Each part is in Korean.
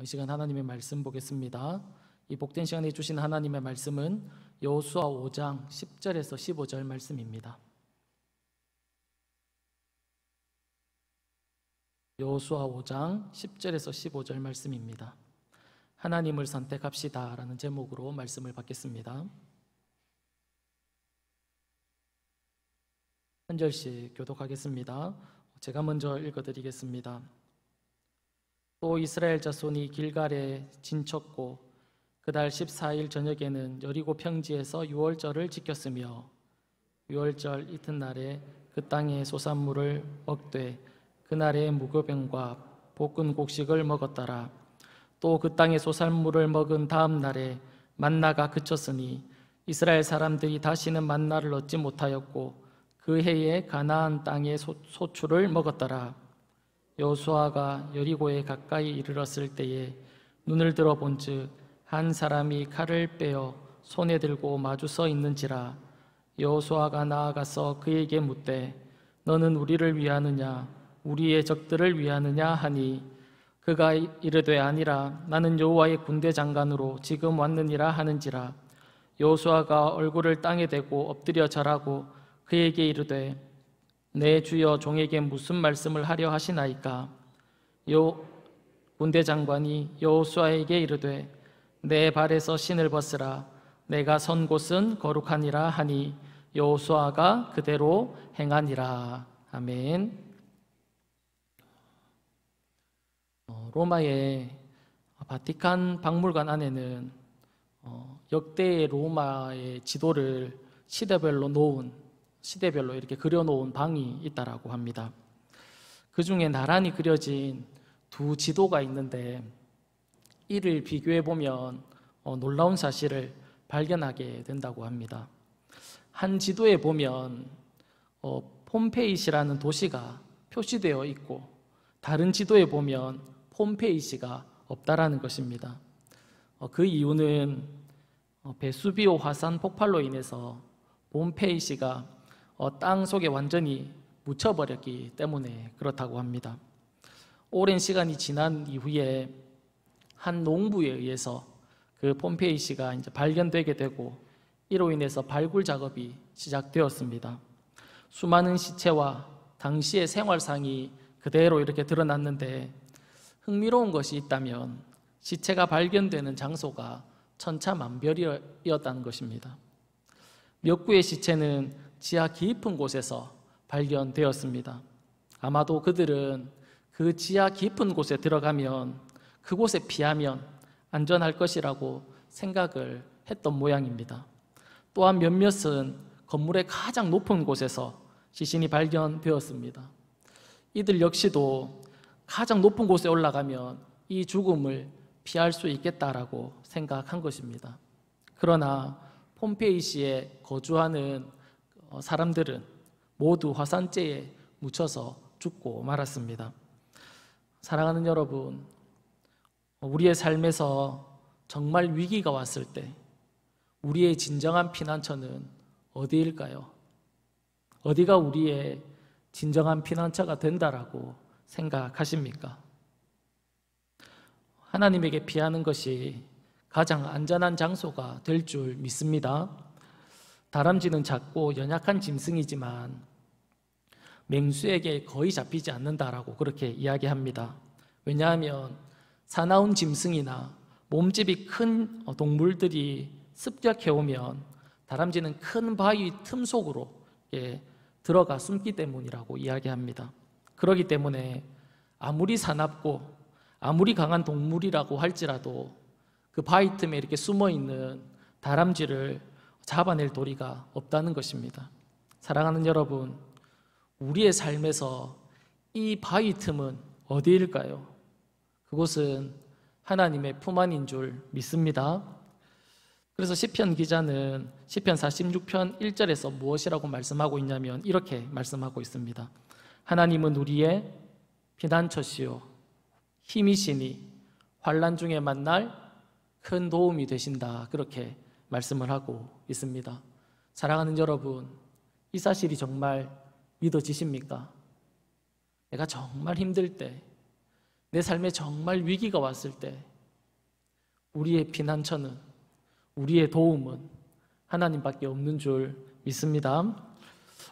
이 시간 하나님의 말씀 보겠습니다. 이 복된 시간에 주신 하나님의 말씀은 여호수아 5장 10절에서 15절 말씀입니다. 여호수아 5장 10절에서 15절 말씀입니다. 하나님을 선택합시다 라는 제목으로 말씀을 받겠습니다. 한 절씩 교독하겠습니다. 제가 먼저 읽어드리겠습니다. 또 이스라엘 자손이 길갈에 진쳤고 그달 14일 저녁에는 여리고 평지에서 유월절을 지켰으며 유월절 이튿날에 그 땅의 소산물을 먹되 그날에 무교병과 볶은 곡식을 먹었더라. 또 그 땅의 소산물을 먹은 다음 날에 만나가 그쳤으니 이스라엘 사람들이 다시는 만나를 얻지 못하였고 그 해에 가나안 땅의 소출을 먹었더라. 여호수아가 여리고에 가까이 이르렀을 때에 눈을 들어 본즉 한 사람이 칼을 빼어 손에 들고 마주 서 있는지라. 여호수아가 나아가서 그에게 묻되 너는 우리를 위하느냐 우리의 적들을 위하느냐 하니 그가 이르되 아니라 나는 여호와의 군대 장관으로 지금 왔느니라 하는지라. 여호수아가 얼굴을 땅에 대고 엎드려 절하고 그에게 이르되 내 주여 종에게 무슨 말씀을 하려 하시나이까. 군대 장관이 여호수아에게 이르되 내 발에서 신을 벗으라. 내가 선 곳은 거룩하니라 하니 여호수아가 그대로 행하니라. 아멘. 로마의 바티칸 박물관 안에는 역대의 로마의 지도를 시대별로 이렇게 그려놓은 방이 있다라고 합니다. 그 중에 나란히 그려진 두 지도가 있는데 이를 비교해 보면 놀라운 사실을 발견하게 된다고 합니다. 한 지도에 보면 폼페이시라는 도시가 표시되어 있고 다른 지도에 보면 폼페이시가 없다라는 것입니다. 그 이유는 베수비오 화산 폭발로 인해서 폼페이시가 땅 속에 완전히 묻혀버렸기 때문에 그렇다고 합니다. 오랜 시간이 지난 이후에 한 농부에 의해서 그 폼페이시가 이제 발견되게 되고 이로 인해서 발굴 작업이 시작되었습니다. 수많은 시체와 당시의 생활상이 그대로 이렇게 드러났는데 흥미로운 것이 있다면 시체가 발견되는 장소가 천차만별이었다는 것입니다. 몇 구의 시체는 지하 깊은 곳에서 발견되었습니다. 아마도 그들은 그 지하 깊은 곳에 들어가면 그곳에 피하면 안전할 것이라고 생각을 했던 모양입니다. 또한 몇몇은 건물의 가장 높은 곳에서 시신이 발견되었습니다. 이들 역시도 가장 높은 곳에 올라가면 이 죽음을 피할 수 있겠다라고 생각한 것입니다. 그러나 폼페이시에 거주하는 사람들은 모두 화산재에 묻혀서 죽고 말았습니다. 사랑하는 여러분, 우리의 삶에서 정말 위기가 왔을 때 우리의 진정한 피난처는 어디일까요? 어디가 우리의 진정한 피난처가 된다라고 생각하십니까? 하나님에게 피하는 것이 가장 안전한 장소가 될 줄 믿습니다. 다람쥐는 작고 연약한 짐승이지만 맹수에게 거의 잡히지 않는다라고 그렇게 이야기합니다. 왜냐하면 사나운 짐승이나 몸집이 큰 동물들이 습격해오면 다람쥐는 큰 바위 틈 속으로 들어가 숨기 때문이라고 이야기합니다. 그렇기 때문에 아무리 사납고 아무리 강한 동물이라고 할지라도 그 바위 틈에 이렇게 숨어있는 다람쥐를 잡아낼 도리가 없다는 것입니다. 사랑하는 여러분, 우리의 삶에서 이 바위 틈은 어디일까요? 그곳은 하나님의 품 안인 줄 믿습니다. 그래서 시편 기자는 시편 46편 1절에서 무엇이라고 말씀하고 있냐면 이렇게 말씀하고 있습니다. 하나님은 우리의 피난처시요 힘이시니 환난 중에 만날 큰 도움이 되신다. 그렇게 말씀을 하고 있습니다. 사랑하는 여러분, 이 사실이 정말 믿어지십니까? 내가 정말 힘들 때, 내 삶에 정말 위기가 왔을 때 우리의 피난처는, 우리의 도움은 하나님밖에 없는 줄 믿습니다.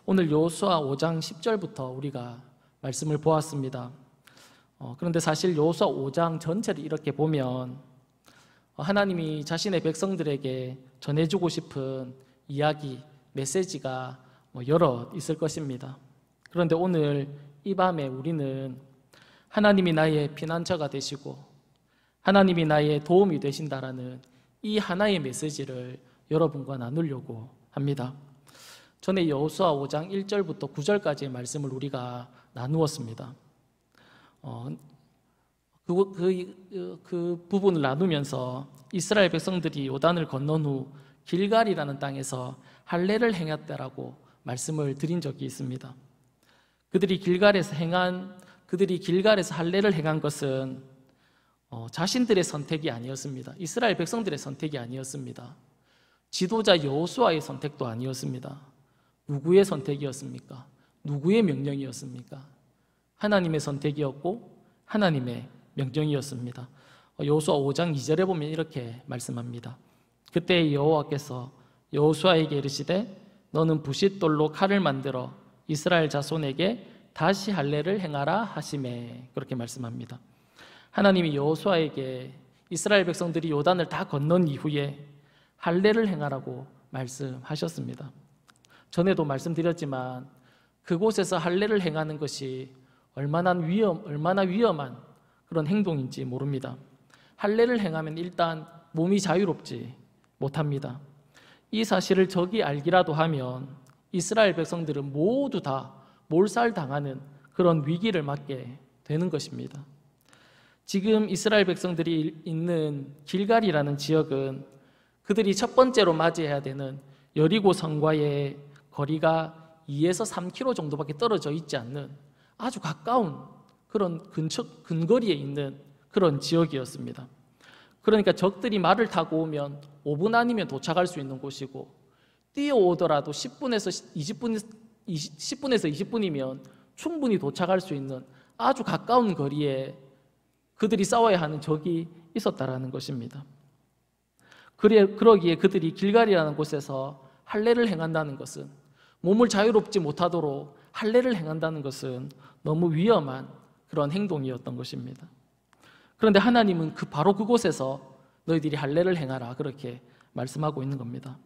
오늘 여호수아 5장 10절부터 우리가 말씀을 보았습니다. 그런데 사실 여호수아 5장 전체를 이렇게 보면 하나님이 자신의 백성들에게 전해주고 싶은 이야기, 메시지가 여러 있을 것입니다. 그런데 오늘 이 밤에 우리는 하나님이 나의 피난처가 되시고 하나님이 나의 도움이 되신다라는 이 하나의 메시지를 여러분과 나누려고 합니다. 전에 여호수아 5장 1절부터 9절까지의 말씀을 우리가 나누었습니다. 그 부분을 나누면서 이스라엘 백성들이 요단을 건넌 후 길갈이라는 땅에서 할례를 행했다라고 말씀을 드린 적이 있습니다. 그들이 길갈에서 할례를 행한 것은 자신들의 선택이 아니었습니다. 이스라엘 백성들의 선택이 아니었습니다. 지도자 여호수아의 선택도 아니었습니다. 누구의 선택이었습니까? 누구의 명령이었습니까? 하나님의 선택이었고 하나님의 명령이었습니다. 여호수아 5장 2절에 보면 이렇게 말씀합니다. 그때 여호와께서 여호수아에게 이르시되 너는 부싯돌로 칼을 만들어 이스라엘 자손에게 다시 할례를 행하라 하시매. 그렇게 말씀합니다. 하나님이 여호수아에게 이스라엘 백성들이 요단을 다 건넌 이후에 할례를 행하라고 말씀하셨습니다. 전에도 말씀드렸지만 그곳에서 할례를 행하는 것이 얼마나 위험한 그런 행동인지 모릅니다. 할례를 행하면 일단 몸이 자유롭지 못합니다. 이 사실을 적이 알기라도 하면 이스라엘 백성들은 모두 다 몰살당하는 그런 위기를 맞게 되는 것입니다. 지금 이스라엘 백성들이 있는 길갈이라는 지역은 그들이 첫 번째로 맞이해야 되는 여리고 성과의 거리가 2에서 3km 정도밖에 떨어져 있지 않는 아주 가까운 그런 근거리에 있는 그런 지역이었습니다. 그러니까 적들이 말을 타고 오면 5분 아니면 도착할 수 있는 곳이고 뛰어오더라도 10분에서 20분이면 충분히 도착할 수 있는 아주 가까운 거리에 그들이 싸워야 하는 적이 있었다라는 것입니다. 그러기에 그들이 길갈이라는 곳에서 할례를 행한다는 것은, 몸을 자유롭지 못하도록 할례를 행한다는 것은 너무 위험한 그런 행동이었던 것입니다. 그런데 하나님은 바로 그곳에서 너희들이 할례를 행하라 그렇게 말씀하고 있는 겁니다.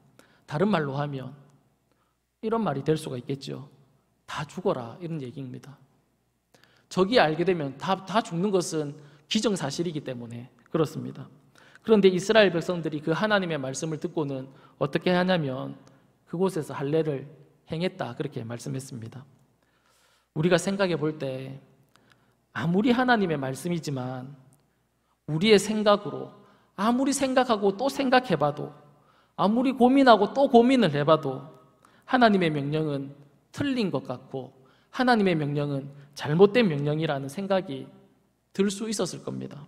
다른 말로 하면 이런 말이 될 수가 있겠죠. 다 죽어라, 이런 얘기입니다. 적이 알게 되면 다 죽는 것은 기정사실이기 때문에 그렇습니다. 그런데 이스라엘 백성들이 그 하나님의 말씀을 듣고는 어떻게 하냐면 그곳에서 할례를 행했다 그렇게 말씀했습니다. 우리가 생각해 볼 때 아무리 하나님의 말씀이지만 우리의 생각으로 아무리 생각하고 또 생각해봐도, 아무리 고민하고 또 고민을 해봐도 하나님의 명령은 틀린 것 같고 하나님의 명령은 잘못된 명령이라는 생각이 들 수 있었을 겁니다.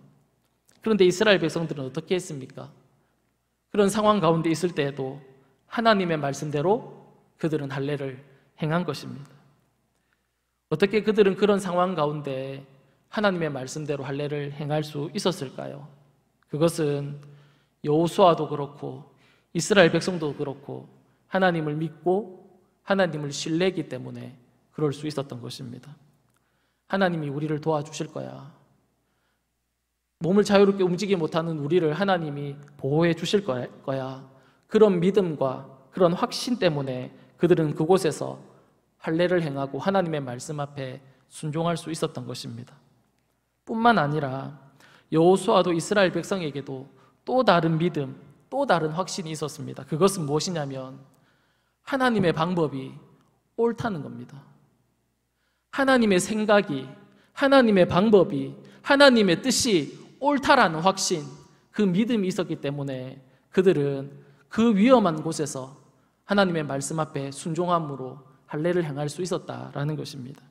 그런데 이스라엘 백성들은 어떻게 했습니까? 그런 상황 가운데 있을 때에도 하나님의 말씀대로 그들은 할례를 행한 것입니다. 어떻게 그들은 그런 상황 가운데 하나님의 말씀대로 할례를 행할 수 있었을까요? 그것은 여호수아도 그렇고 이스라엘 백성도 그렇고 하나님을 믿고 하나님을 신뢰했기 때문에 그럴 수 있었던 것입니다. 하나님이 우리를 도와주실 거야. 몸을 자유롭게 움직이지 못하는 우리를 하나님이 보호해 주실 거야. 그런 믿음과 그런 확신 때문에 그들은 그곳에서 할례를 행하고 하나님의 말씀 앞에 순종할 수 있었던 것입니다. 뿐만 아니라 여호수아도 이스라엘 백성에게도 또 다른 믿음, 또 다른 확신이 있었습니다. 그것은 무엇이냐면 하나님의 방법이 옳다는 겁니다. 하나님의 생각이, 하나님의 방법이, 하나님의 뜻이 옳다라는 확신, 그 믿음이 있었기 때문에 그들은 그 위험한 곳에서 하나님의 말씀 앞에 순종함으로 할례를 행할 수 있었다라는 것입니다.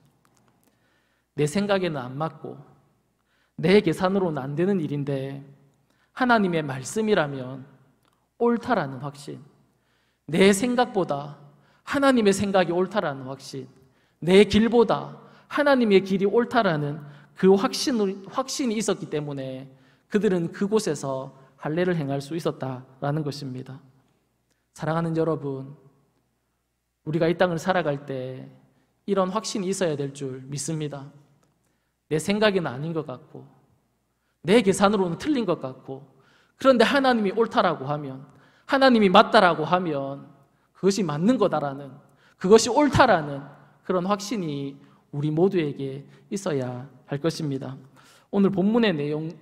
내 생각에는 안 맞고 내 계산으로는 안 되는 일인데 하나님의 말씀이라면 옳다라는 확신, 내 생각보다 하나님의 생각이 옳다라는 확신, 내 길보다 하나님의 길이 옳다라는 그 확신이 있었기 때문에 그들은 그곳에서 할례를 행할 수 있었다라는 것입니다. 사랑하는 여러분, 우리가 이 땅을 살아갈 때 이런 확신이 있어야 될 줄 믿습니다. 내 생각에는 아닌 것 같고 내 계산으로는 틀린 것 같고, 그런데 하나님이 옳다라고 하면, 하나님이 맞다라고 하면 그것이 맞는 거다라는, 그것이 옳다라는 그런 확신이 우리 모두에게 있어야 할 것입니다. 오늘 본문의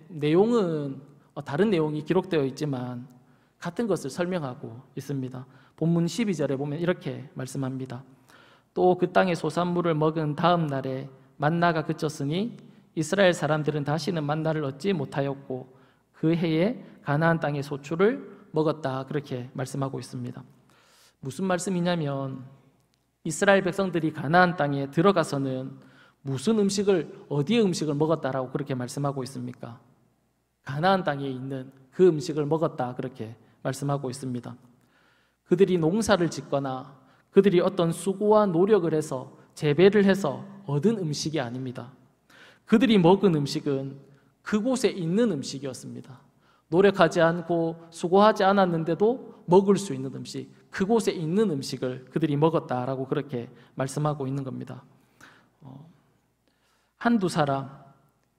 내용은 다른 내용이 기록되어 있지만 같은 것을 설명하고 있습니다. 본문 12절에 보면 이렇게 말씀합니다. 또 그 땅의 소산물을 먹은 다음 날에 만나가 그쳤으니 이스라엘 사람들은 다시는 만나를 얻지 못하였고 그 해에 가나안 땅의 소출을 먹었다, 그렇게 말씀하고 있습니다. 무슨 말씀이냐면 이스라엘 백성들이 가나안 땅에 들어가서는 무슨 음식을, 어디의 음식을 먹었다라고 그렇게 말씀하고 있습니까? 가나안 땅에 있는 그 음식을 먹었다, 그렇게 말씀하고 있습니다. 그들이 농사를 짓거나 그들이 어떤 수고와 노력을 해서 재배를 해서 얻은 음식이 아닙니다. 그들이 먹은 음식은 그곳에 있는 음식이었습니다. 노력하지 않고 수고하지 않았는데도 먹을 수 있는 음식, 그곳에 있는 음식을 그들이 먹었다라고 그렇게 말씀하고 있는 겁니다. 한두 사람,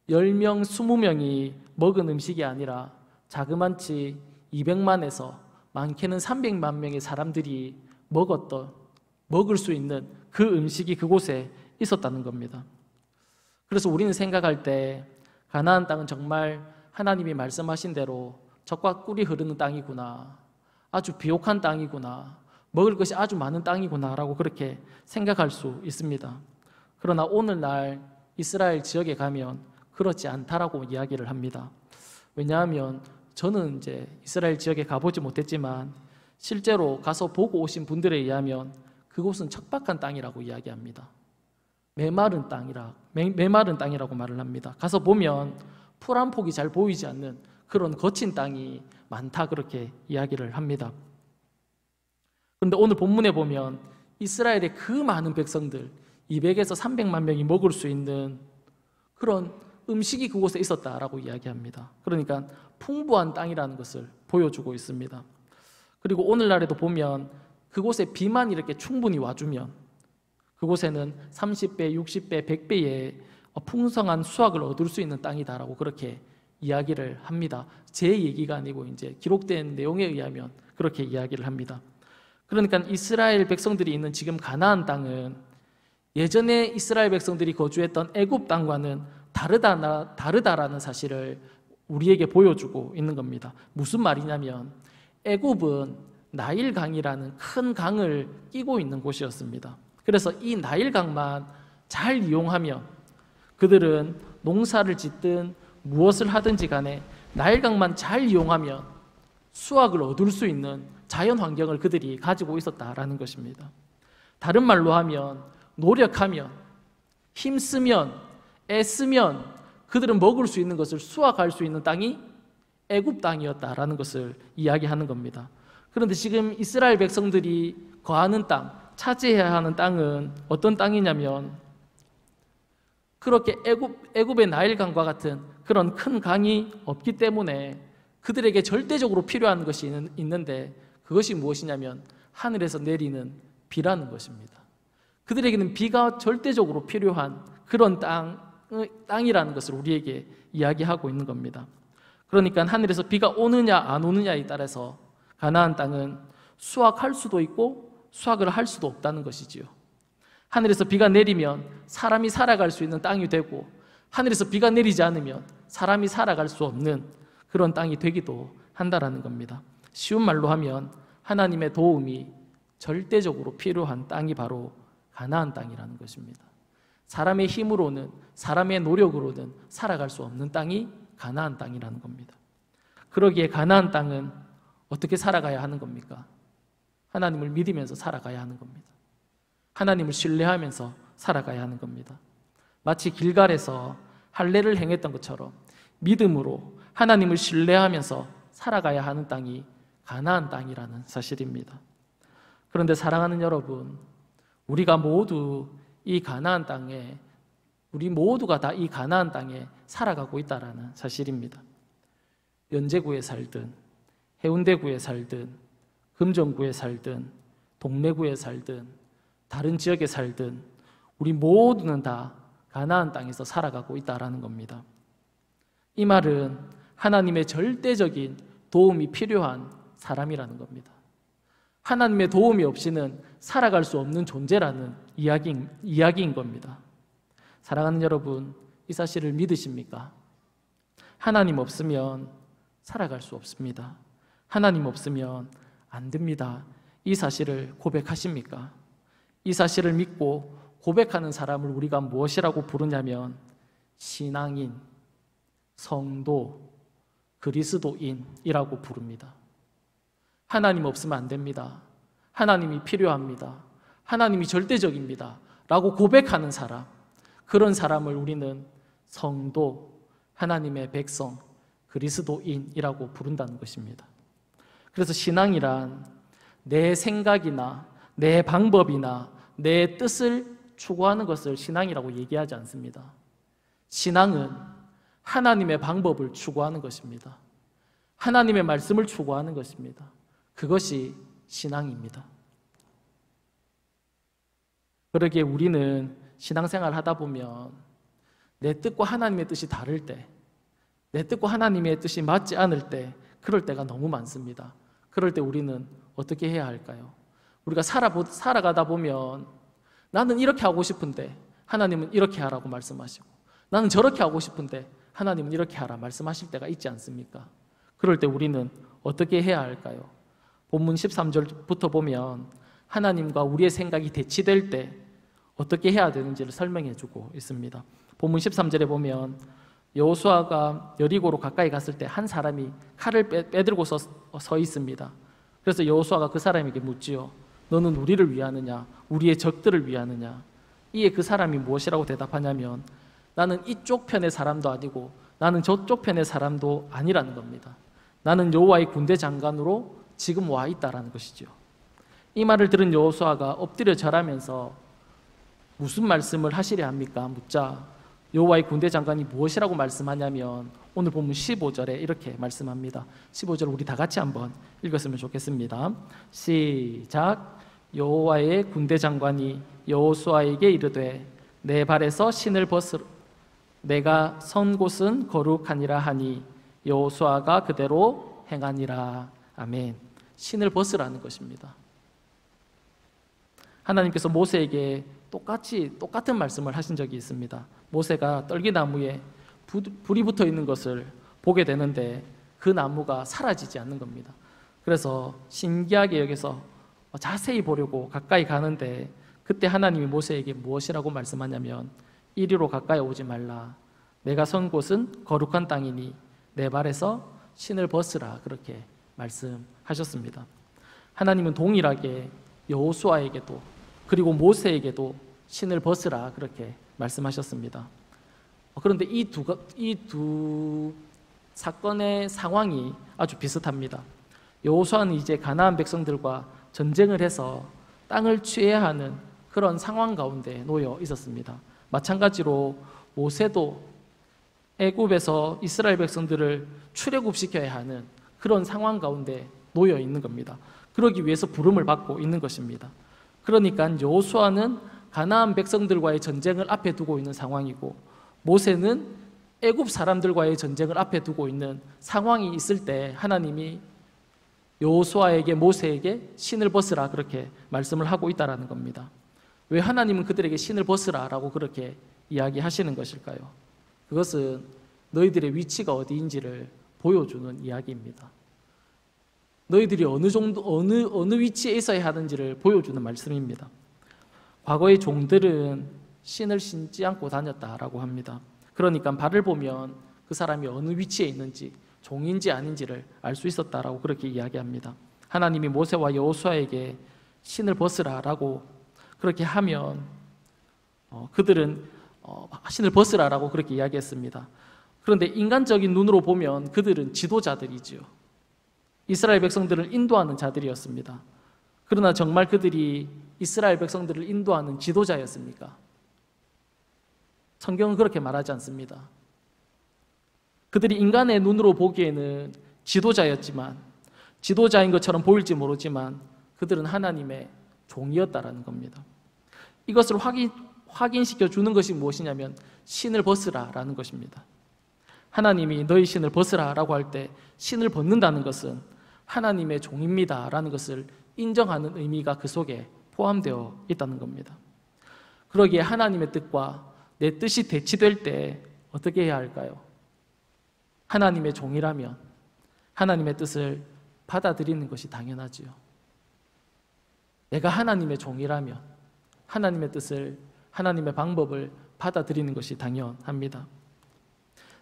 10명, 20명이 먹은 음식이 아니라 자그만치 200만에서 많게는 300만 명의 사람들이 먹을 수 있는 그 음식이 그곳에 있었다는 겁니다. 그래서 우리는 생각할 때 가나안 땅은 정말 하나님이 말씀하신 대로 젖과 꿀이 흐르는 땅이구나, 아주 비옥한 땅이구나, 먹을 것이 아주 많은 땅이구나 라고 그렇게 생각할 수 있습니다. 그러나 오늘날 이스라엘 지역에 가면 그렇지 않다라고 이야기를 합니다. 왜냐하면 저는 이제 이스라엘 지역에 가보지 못했지만 실제로 가서 보고 오신 분들에 의하면 그곳은 척박한 땅이라고 이야기합니다. 메마른 땅이라고 말을 합니다. 가서 보면 풀 한 폭이 잘 보이지 않는 그런 거친 땅이 많다, 그렇게 이야기를 합니다. 그런데 오늘 본문에 보면 이스라엘의 그 많은 백성들 200에서 300만 명이 먹을 수 있는 그런 음식이 그곳에 있었다라고 이야기합니다. 그러니까 풍부한 땅이라는 것을 보여주고 있습니다. 그리고 오늘날에도 보면 그곳에 비만 이렇게 충분히 와주면 그곳에는 30배, 60배, 100배의 풍성한 수확을 얻을 수 있는 땅이다라고 그렇게 이야기를 합니다. 제 얘기가 아니고 이제 기록된 내용에 의하면 그렇게 이야기를 합니다. 그러니까 이스라엘 백성들이 있는 지금 가나안 땅은 예전에 이스라엘 백성들이 거주했던 애굽 땅과는 다르다라는 사실을 우리에게 보여주고 있는 겁니다. 무슨 말이냐면 애굽은 나일강이라는 큰 강을 끼고 있는 곳이었습니다. 그래서 이 나일강만 잘 이용하면 그들은 농사를 짓든 무엇을 하든지 간에 나일강만 잘 이용하면 수확을 얻을 수 있는 자연 환경을 그들이 가지고 있었다라는 것입니다. 다른 말로 하면 노력하면, 힘쓰면, 애쓰면 그들은 먹을 수 있는 것을 수확할 수 있는 땅이 애굽 땅이었다라는 것을 이야기하는 겁니다. 그런데 지금 이스라엘 백성들이 거하는 땅, 차지해야 하는 땅은 어떤 땅이냐면 그렇게 애굽의 나일강과 같은 그런 큰 강이 없기 때문에 그들에게 절대적으로 필요한 것이 있는데 그것이 무엇이냐면 하늘에서 내리는 비라는 것입니다. 그들에게는 비가 절대적으로 필요한 그런 땅이라는 것을 우리에게 이야기하고 있는 겁니다. 그러니까 하늘에서 비가 오느냐 안 오느냐에 따라서 가나안 땅은 수확할 수도 있고 수확을 할 수도 없다는 것이지요. 하늘에서 비가 내리면 사람이 살아갈 수 있는 땅이 되고 하늘에서 비가 내리지 않으면 사람이 살아갈 수 없는 그런 땅이 되기도 한다라는 겁니다. 쉬운 말로 하면 하나님의 도움이 절대적으로 필요한 땅이 바로 가나안 땅이라는 것입니다. 사람의 힘으로는, 사람의 노력으로는 살아갈 수 없는 땅이 가나안 땅이라는 겁니다. 그러기에 가나안 땅은 어떻게 살아가야 하는 겁니까? 하나님을 믿으면서 살아가야 하는 겁니다. 하나님을 신뢰하면서 살아가야 하는 겁니다. 마치 길갈에서 할례를 행했던 것처럼 믿음으로 하나님을 신뢰하면서 살아가야 하는 땅이 가나안 땅이라는 사실입니다. 그런데 사랑하는 여러분, 우리가 모두 이 가나안 땅에, 우리 모두가 다 이 가나안 땅에 살아가고 있다라는 사실입니다. 연제구에 살든 해운대구에 살든 금정구에 살든 동래구에 살든 다른 지역에 살든 우리 모두는 다 가나안 땅에서 살아가고 있다라는 겁니다. 이 말은 하나님의 절대적인 도움이 필요한 사람이라는 겁니다. 하나님의 도움이 없이는 살아갈 수 없는 존재라는 이야기인 겁니다. 사랑하는 여러분, 이 사실을 믿으십니까? 하나님 없으면 살아갈 수 없습니다. 하나님 없으면 안 됩니다. 이 사실을 고백하십니까? 이 사실을 믿고 고백하는 사람을 우리가 무엇이라고 부르냐면 신앙인, 성도, 그리스도인이라고 부릅니다. 하나님 없으면 안 됩니다. 하나님이 필요합니다. 하나님이 절대적입니다. 라고 고백하는 사람, 그런 사람을 우리는 성도, 하나님의 백성, 그리스도인이라고 부른다는 것입니다. 그래서 신앙이란 내 생각이나 내 방법이나 내 뜻을 추구하는 것을 신앙이라고 얘기하지 않습니다. 신앙은 하나님의 방법을 추구하는 것입니다. 하나님의 말씀을 추구하는 것입니다. 그것이 신앙입니다. 그러기에 우리는 신앙생활을 하다 보면 내 뜻과 하나님의 뜻이 다를 때, 내 뜻과 하나님의 뜻이 맞지 않을 때, 그럴 때가 너무 많습니다. 그럴 때 우리는 어떻게 해야 할까요? 우리가 살아가다 보면 나는 이렇게 하고 싶은데 하나님은 이렇게 하라고 말씀하시고, 나는 저렇게 하고 싶은데 하나님은 이렇게 하라 말씀하실 때가 있지 않습니까? 그럴 때 우리는 어떻게 해야 할까요? 본문 13절부터 보면 하나님과 우리의 생각이 대치될 때 어떻게 해야 되는지를 설명해 주고 있습니다. 본문 13절에 보면 여호수아가 여리고로 가까이 갔을 때 한 사람이 칼을 빼들고 서 있습니다. 그래서 여호수아가 그 사람에게 묻지요. 너는 우리를 위하느냐 우리의 적들을 위하느냐? 이에 그 사람이 무엇이라고 대답하냐면 나는 이쪽 편의 사람도 아니고 나는 저쪽 편의 사람도 아니라는 겁니다. 나는 여호와의 군대 장관으로 지금 와 있다라는 것이죠. 이 말을 들은 여호수아가 엎드려 절하면서 무슨 말씀을 하시려 합니까? 묻자 여호와의 군대 장관이 무엇이라고 말씀하냐면 오늘 본문 15절에 이렇게 말씀합니다. 15절 우리 다 같이 한번 읽었으면 좋겠습니다. 시작. 여호와의 군대 장관이 여호수아에게 이르되 내 발에서 신을 벗으라. 내가 선 곳은 거룩하니라 하니 여호수아가 그대로 행하니라. 아멘. 신을 벗으라는 것입니다. 하나님께서 모세에게 똑같은 말씀을 하신 적이 있습니다. 모세가 떨기나무에 불이 붙어 있는 것을 보게 되는데 그 나무가 사라지지 않는 겁니다. 그래서 신기하게 여기서 자세히 보려고 가까이 가는데 그때 하나님이 모세에게 무엇이라고 말씀하냐면 이리로 가까이 오지 말라. 내가 선 곳은 거룩한 땅이니 내 발에서 신을 벗으라. 그렇게 말씀하셨습니다. 하나님은 동일하게 여호수아에게도 그리고 모세에게도 신을 벗으라 그렇게 말씀하셨습니다. 그런데 이 두 사건의 상황이 아주 비슷합니다. 여호수아는 이제 가나안 백성들과 전쟁을 해서 땅을 취해야 하는 그런 상황 가운데 놓여 있었습니다. 마찬가지로 모세도 애굽에서 이스라엘 백성들을 출애굽시켜야 하는 그런 상황 가운데 놓여 있는 겁니다. 그러기 위해서 부름을 받고 있는 것입니다. 그러니까 여호수아는 가나안 백성들과의 전쟁을 앞에 두고 있는 상황이고 모세는 애굽 사람들과의 전쟁을 앞에 두고 있는 상황이 있을 때 하나님이 여호수아에게 모세에게 신을 벗으라 그렇게 말씀을 하고 있다는 겁니다. 왜 하나님은 그들에게 신을 벗으라 라고 그렇게 이야기하시는 것일까요? 그것은 너희들의 위치가 어디인지를 보여주는 이야기입니다. 너희들이 어느 위치에 있어야 하는지를 보여주는 말씀입니다. 과거의 종들은 신을 신지 않고 다녔다라고 합니다. 그러니까 발을 보면 그 사람이 어느 위치에 있는지 종인지 아닌지를 알 수 있었다라고 그렇게 이야기합니다. 하나님이 모세와 여호수아에게 신을 벗으라라고 그렇게 하면 그들은 신을 벗으라라고 그렇게 이야기했습니다. 그런데 인간적인 눈으로 보면 그들은 지도자들이지요. 이스라엘 백성들을 인도하는 자들이었습니다. 그러나 정말 그들이 이스라엘 백성들을 인도하는 지도자였습니까? 성경은 그렇게 말하지 않습니다. 그들이 인간의 눈으로 보기에는 지도자였지만, 지도자인 것처럼 보일지 모르지만 그들은 하나님의 종이었다라는 겁니다. 이것을 확인시켜 주는 것이 무엇이냐면 신을 벗으라라는 것입니다. 하나님이 너희 신을 벗으라라고 할 때 신을 벗는다는 것은 하나님의 종입니다라는 것을 인정하는 의미가 그 속에 포함되어 있다는 겁니다. 그러기에 하나님의 뜻과 내 뜻이 대치될 때 어떻게 해야 할까요? 하나님의 종이라면 하나님의 뜻을 받아들이는 것이 당연하지요. 내가 하나님의 종이라면 하나님의 뜻을, 하나님의 방법을 받아들이는 것이 당연합니다.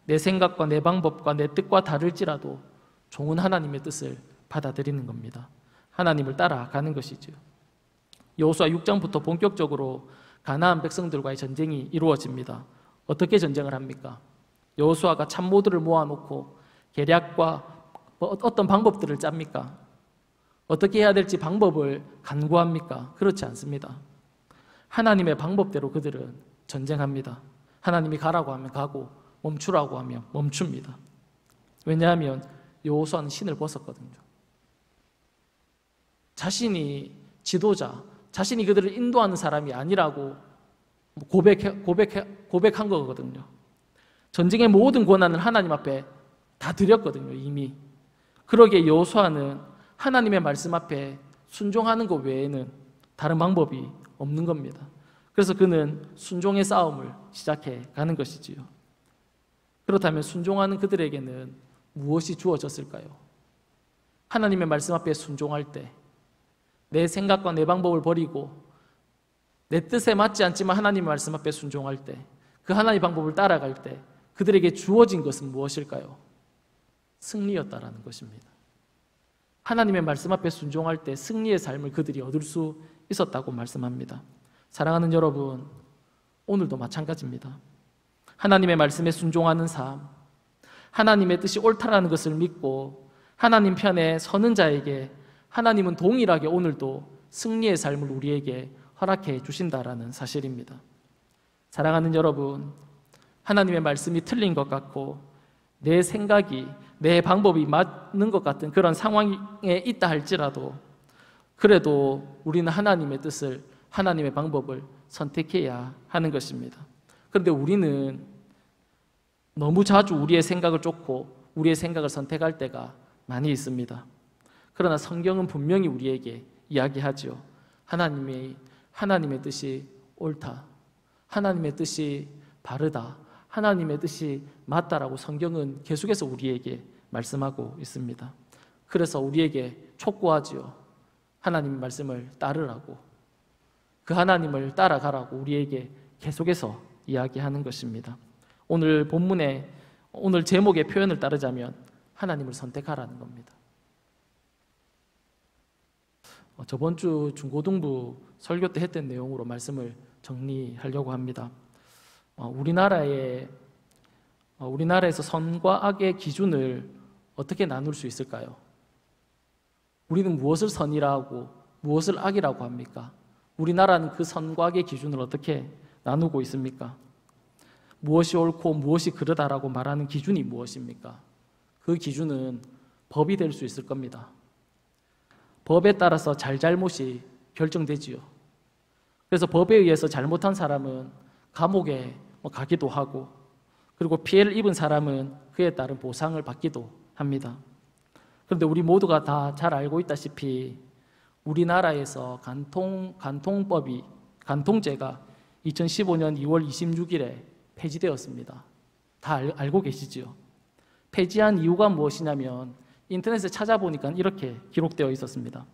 내 생각과 내 방법과 내 뜻과 다를지라도 종은 하나님의 뜻을 받아들이는 겁니다. 하나님을 따라가는 것이죠. 여호수아 6장부터 본격적으로 가나안 백성들과의 전쟁이 이루어집니다. 어떻게 전쟁을 합니까? 여호수아가 참모들을 모아놓고 계략과 어떤 방법들을 짭니까? 어떻게 해야 될지 방법을 간구합니까? 그렇지 않습니다. 하나님의 방법대로 그들은 전쟁합니다. 하나님이 가라고 하면 가고 멈추라고 하면 멈춥니다. 왜냐하면 여호수아는 신을 벗었거든요. 자신이 지도자, 자신이 그들을 인도하는 사람이 아니라고 고백한 거거든요. 전쟁의 모든 권한을 하나님 앞에 다 드렸거든요, 이미. 그러기에 여호수아는 하나님의 말씀 앞에 순종하는 것 외에는 다른 방법이 없는 겁니다. 그래서 그는 순종의 싸움을 시작해 가는 것이지요. 그렇다면 순종하는 그들에게는 무엇이 주어졌을까요? 하나님의 말씀 앞에 순종할 때 내 생각과 내 방법을 버리고 내 뜻에 맞지 않지만 하나님의 말씀 앞에 순종할 때, 그 하나님의 방법을 따라갈 때 그들에게 주어진 것은 무엇일까요? 승리였다라는 것입니다. 하나님의 말씀 앞에 순종할 때 승리의 삶을 그들이 얻을 수 있었다고 말씀합니다. 사랑하는 여러분, 오늘도 마찬가지입니다. 하나님의 말씀에 순종하는 삶, 하나님의 뜻이 옳다라는 것을 믿고 하나님 편에 서는 자에게 하나님은 동일하게 오늘도 승리의 삶을 우리에게 허락해 주신다라는 사실입니다. 사랑하는 여러분, 하나님의 말씀이 틀린 것 같고 내 생각이, 내 방법이 맞는 것 같은 그런 상황에 있다 할지라도 그래도 우리는 하나님의 뜻을, 하나님의 방법을 선택해야 하는 것입니다. 그런데 우리는 너무 자주 우리의 생각을 쫓고 우리의 생각을 선택할 때가 많이 있습니다. 그러나 성경은 분명히 우리에게 이야기하죠. 하나님의 뜻이 옳다, 하나님의 뜻이 바르다, 하나님의 뜻이 맞다라고 성경은 계속해서 우리에게 말씀하고 있습니다. 그래서 우리에게 촉구하지요. 하나님의 말씀을 따르라고, 그 하나님을 따라가라고 우리에게 계속해서 이야기하는 것입니다. 오늘 본문의, 오늘 제목의 표현을 따르자면 하나님을 선택하라는 겁니다. 저번 주 중고등부 설교 때 했던 내용으로 말씀을 정리하려고 합니다. 우리나라에서 선과 악의 기준을 어떻게 나눌 수 있을까요? 우리는 무엇을 선이라고 무엇을 악이라고 합니까? 우리나라는 그 선과 악의 기준을 어떻게 나누고 있습니까? 무엇이 옳고 무엇이 그르다라고 말하는 기준이 무엇입니까? 그 기준은 법이 될 수 있을 겁니다. 법에 따라서 잘잘못이 결정되지요. 그래서 법에 의해서 잘못한 사람은 감옥에 가기도 하고, 그리고 피해를 입은 사람은 그에 따른 보상을 받기도 합니다. 그런데 우리 모두가 다 잘 알고 있다시피 우리나라에서 간통죄가 2015년 2월 26일에 폐지되었습니다. 다 알고 계시지요? 폐지한 이유가 무엇이냐면 인터넷에 찾아보니까 이렇게 기록되어 있었습니다.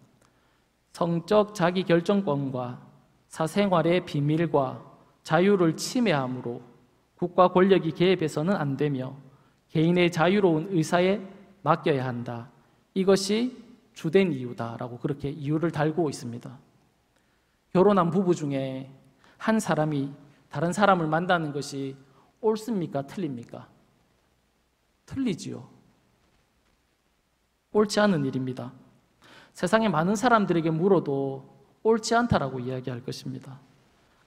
성적 자기결정권과 사생활의 비밀과 자유를 침해함으로 국가 권력이 개입해서는 안 되며 개인의 자유로운 의사에 맡겨야 한다. 이것이 주된 이유다라고 그렇게 이유를 달고 있습니다. 결혼한 부부 중에 한 사람이 다른 사람을 만나는 것이 옳습니까? 틀립니까? 틀리지요. 옳지 않은 일입니다. 세상에 많은 사람들에게 물어도 옳지 않다라고 이야기할 것입니다.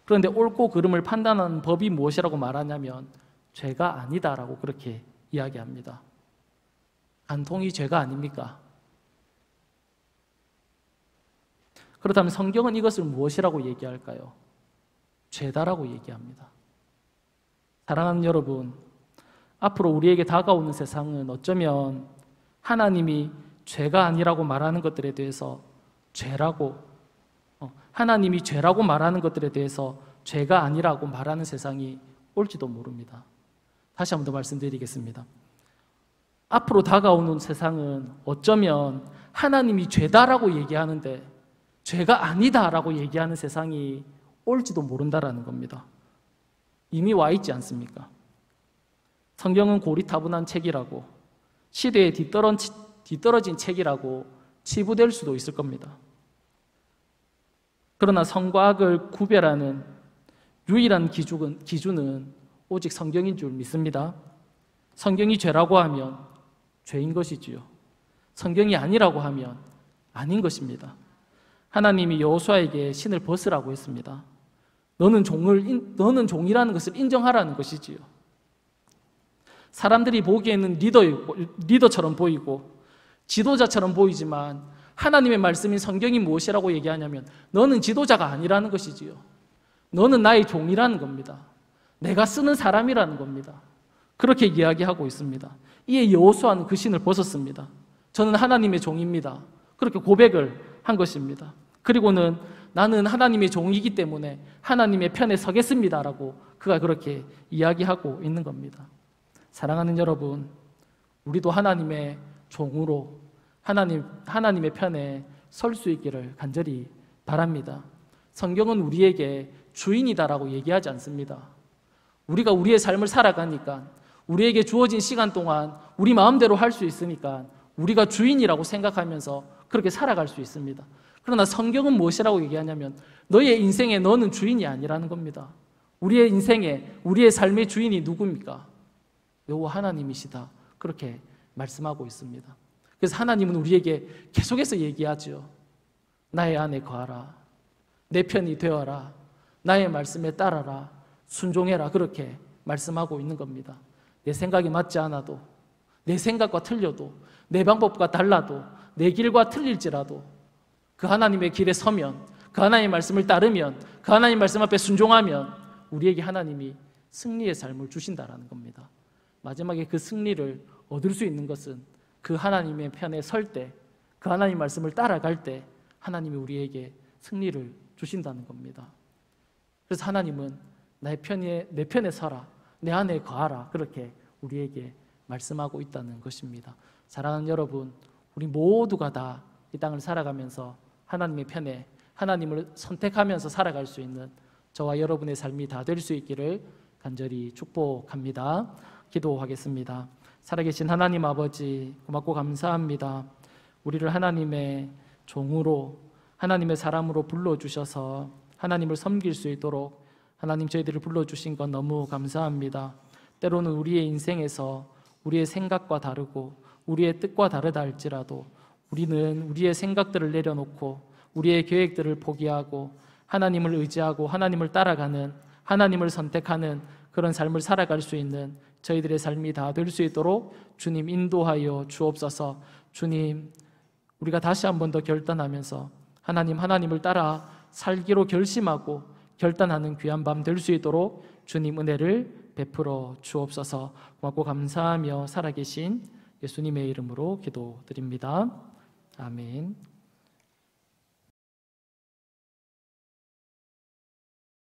그런데 옳고 그름을 판단하는 법이 무엇이라고 말하냐면 죄가 아니다라고 그렇게 이야기합니다. 간통이 죄가 아닙니까? 그렇다면 성경은 이것을 무엇이라고 얘기할까요? 죄다라고 얘기합니다. 사랑하는 여러분, 앞으로 우리에게 다가오는 세상은 어쩌면 하나님이 죄가 아니라고 말하는 것들에 대해서 하나님이 죄라고 말하는 것들에 대해서 죄가 아니라고 말하는 세상이 올지도 모릅니다. 다시 한 번 더 말씀드리겠습니다. 앞으로 다가오는 세상은 어쩌면 하나님이 죄다라고 얘기하는데 죄가 아니다라고 얘기하는 세상이 올지도 모른다라는 겁니다. 이미 와 있지 않습니까? 성경은 고리타분한 책이라고, 시대에 뒤떨어진 책이라고 치부될 수도 있을 겁니다. 그러나 성과 악을 구별하는 유일한 기준은 오직 성경인 줄 믿습니다. 성경이 죄라고 하면 죄인 것이지요. 성경이 아니라고 하면 아닌 것입니다. 하나님이 여호수아에게 신을 벗으라고 했습니다. 너는 종이라는 것을 인정하라는 것이지요. 사람들이 보기에는 리더처럼 보이고 지도자처럼 보이지만 하나님의 말씀인 성경이 무엇이라고 얘기하냐면 너는 지도자가 아니라는 것이지요. 너는 나의 종이라는 겁니다. 내가 쓰는 사람이라는 겁니다. 그렇게 이야기하고 있습니다. 이에 여호수아는 그 신을 벗었습니다. 저는 하나님의 종입니다. 그렇게 고백을 한 것입니다. 그리고는 나는 하나님의 종이기 때문에 하나님의 편에 서겠습니다라고 그가 그렇게 이야기하고 있는 겁니다. 사랑하는 여러분, 우리도 하나님의 종으로 하나님의 편에 설 수 있기를 간절히 바랍니다. 성경은 우리에게 주인이다라고 얘기하지 않습니다. 우리가 우리의 삶을 살아가니까 우리에게 주어진 시간 동안 우리 마음대로 할 수 있으니까 우리가 주인이라고 생각하면서 그렇게 살아갈 수 있습니다. 그러나 성경은 무엇이라고 얘기하냐면 너의 인생에 너는 주인이 아니라는 겁니다. 우리의 인생에 우리의 삶의 주인이 누굽니까? 여호와 하나님이시다. 그렇게 말씀하고 있습니다. 그래서 하나님은 우리에게 계속해서 얘기하죠. 나의 안에 거하라. 내 편이 되어라. 나의 말씀에 따라라. 순종해라. 그렇게 말씀하고 있는 겁니다. 내 생각이 맞지 않아도, 내 생각과 틀려도, 내 방법과 달라도, 내 길과 틀릴지라도 그 하나님의 길에 서면, 그 하나님의 말씀을 따르면, 그 하나님의 말씀 앞에 순종하면 우리에게 하나님이 승리의 삶을 주신다라는 겁니다. 마지막에 그 승리를 얻을 수 있는 것은 그 하나님의 편에 설 때, 그 하나님의 말씀을 따라갈 때 하나님이 우리에게 승리를 주신다는 겁니다. 그래서 하나님은 내 편에 서라, 내 안에 거하라, 그렇게 우리에게 말씀하고 있다는 것입니다. 사랑하는 여러분, 우리 모두가 다 이 땅을 살아가면서 하나님의 편에, 하나님을 선택하면서 살아갈 수 있는 저와 여러분의 삶이 다 될 수 있기를 간절히 축복합니다. 기도하겠습니다. 살아계신 하나님 아버지, 고맙고 감사합니다. 우리를 하나님의 종으로, 하나님의 사람으로 불러주셔서 하나님을 섬길 수 있도록 하나님 저희들을 불러주신 건 너무 감사합니다. 때로는 우리의 인생에서 우리의 생각과 다르고 우리의 뜻과 다르다 할지라도 우리는 우리의 생각들을 내려놓고 우리의 계획들을 포기하고 하나님을 의지하고 하나님을 따라가는, 하나님을 선택하는 그런 삶을 살아갈 수 있는 저희들의 삶이 다 될 수 있도록 주님 인도하여 주옵소서. 주님, 우리가 다시 한 번 더 결단하면서 하나님을 따라 살기로 결심하고 결단하는 귀한 밤 될 수 있도록 주님 은혜를 베풀어 주옵소서. 고맙고 감사하며 살아계신 예수님의 이름으로 기도드립니다. 아멘.